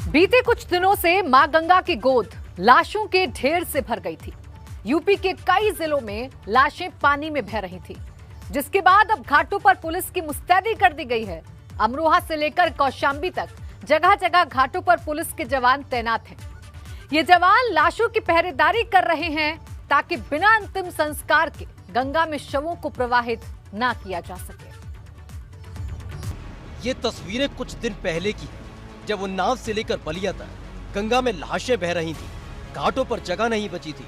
बीते कुछ दिनों से मां गंगा की गोद लाशों के ढेर से भर गई थी। यूपी के कई जिलों में लाशें पानी में बह रही थी, जिसके बाद अब घाटों पर पुलिस की मुस्तैदी कर दी गई है। अमरोहा से लेकर कौशाम्बी तक जगह जगह घाटों पर पुलिस के जवान तैनात हैं। ये जवान लाशों की पहरेदारी कर रहे हैं ताकि बिना अंतिम संस्कार के गंगा में शवों को प्रवाहित ना किया जा सके। ये तस्वीरें कुछ दिन पहले की है, जब उन्नाव से लेकर बलिया तक गंगा में लाशें बह रही थी। घाटों पर जगह नहीं बची थी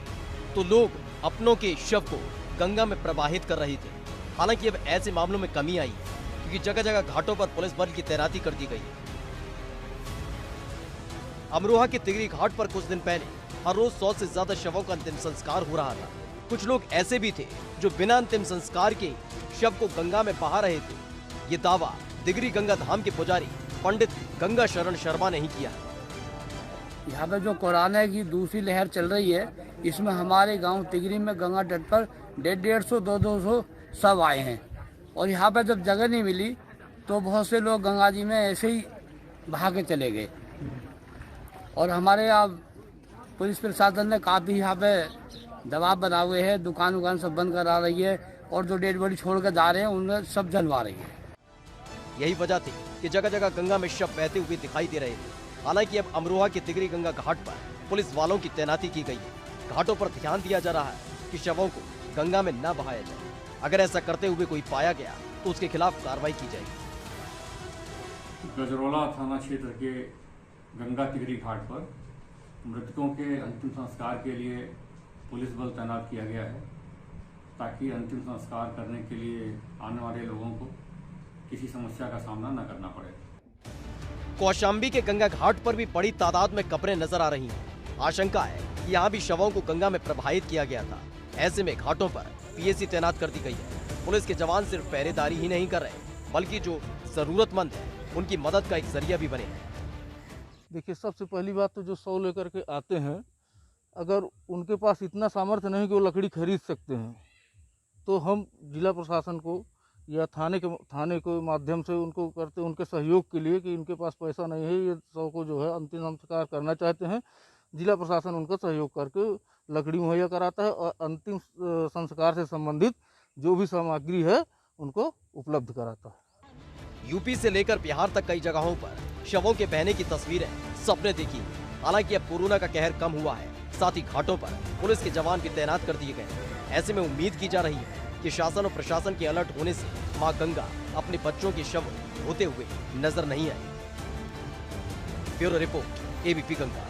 तो लोग अपनों के शव को गंगा में प्रवाहित कर रहे थे। हालांकि अब ऐसे मामलों में कमी आई है, क्योंकि जगह जगह घाटों पर पुलिस बल की तैनाती कर दी गई है। अमरोहा के तिगरी घाट पर कुछ दिन पहले हर रोज 100 से ज्यादा शवों का अंतिम संस्कार हो रहा था। कुछ लोग ऐसे भी थे जो बिना अंतिम संस्कार के शव को गंगा में बहा रहे थे। ये दावा तिगरी गंगा धाम के पुजारी पंडित गंगा शरण शर्मा ने ही किया। यहाँ पे जो कोरोना की दूसरी लहर चल रही है, इसमें हमारे गांव तिगरी में गंगा तट पर 150-200 सब आए हैं। और यहाँ पे जब जगह नहीं मिली तो बहुत से लोग गंगा जी में ऐसे ही बहा के चले गए। और हमारे यहाँ पुलिस प्रशासन ने काफ़ी यहाँ पे दबाव बना हुए हैं, दुकान उकान सब बंद करा रही है और जो डेड बॉडी छोड़ कर जा रहे हैं उन्हें सब जलवा रही है। यही वजह थी कि जगह जगह गंगा में शव बहते हुए दिखाई दे रहे थे। हालांकि अब अमरोहा के तिगरी गंगा घाट पर पुलिस वालों की तैनाती की गई है। घाटों पर ध्यान दिया जा रहा है कि शवों को गंगा में न बहाया जाए। अगर ऐसा करते हुए कोई पाया गया तो उसके खिलाफ कार्रवाई की जाएगी। गजरौला थाना क्षेत्र के गंगा तिगरी घाट पर मृतकों के अंतिम संस्कार के लिए पुलिस बल तैनात किया गया है, ताकि अंतिम संस्कार करने के लिए आने वाले लोगों को किसी समस्या का सामना न करना पड़े। कौशाम्बी के गंगा घाट पर भी बड़ी तादाद में कब्रें नजर आ रही हैं। आशंका है कि यहाँ भी शवों को गंगा में प्रवाहित किया गया था। ऐसे में घाटों पर पीएसी तैनात कर दी गई है। पुलिस के जवान सिर्फ पहरेदारी ही नहीं कर रहे, बल्कि जो जरूरतमंद है उनकी मदद का एक जरिया भी बने हैं। देखिए, सबसे पहली बात तो जो शव लेकर के आते हैं, अगर उनके पास इतना सामर्थ्य नहीं कि वो लकड़ी खरीद सकते हैं, तो हम जिला प्रशासन को या थाने के माध्यम से उनको करते, उनके सहयोग के लिए कि इनके पास पैसा नहीं है, ये शव को जो है अंतिम संस्कार करना चाहते हैं, जिला प्रशासन उनका सहयोग करके लकड़ी मुहैया कराता है और अंतिम संस्कार से संबंधित जो भी सामग्री है उनको उपलब्ध कराता है। यूपी से लेकर बिहार तक कई जगहों पर शवों के बहने की तस्वीरें सबने देखी। हालांकि अब कोरोना का कहर कम हुआ है, साथ ही घाटों पर पुलिस के जवान भी तैनात कर दिए गए हैं। ऐसे में उम्मीद की जा रही है कि शासन और प्रशासन के अलर्ट होने से मां गंगा अपने बच्चों के शव होते हुए नजर नहीं आए। Bureau report, ABP Ganga.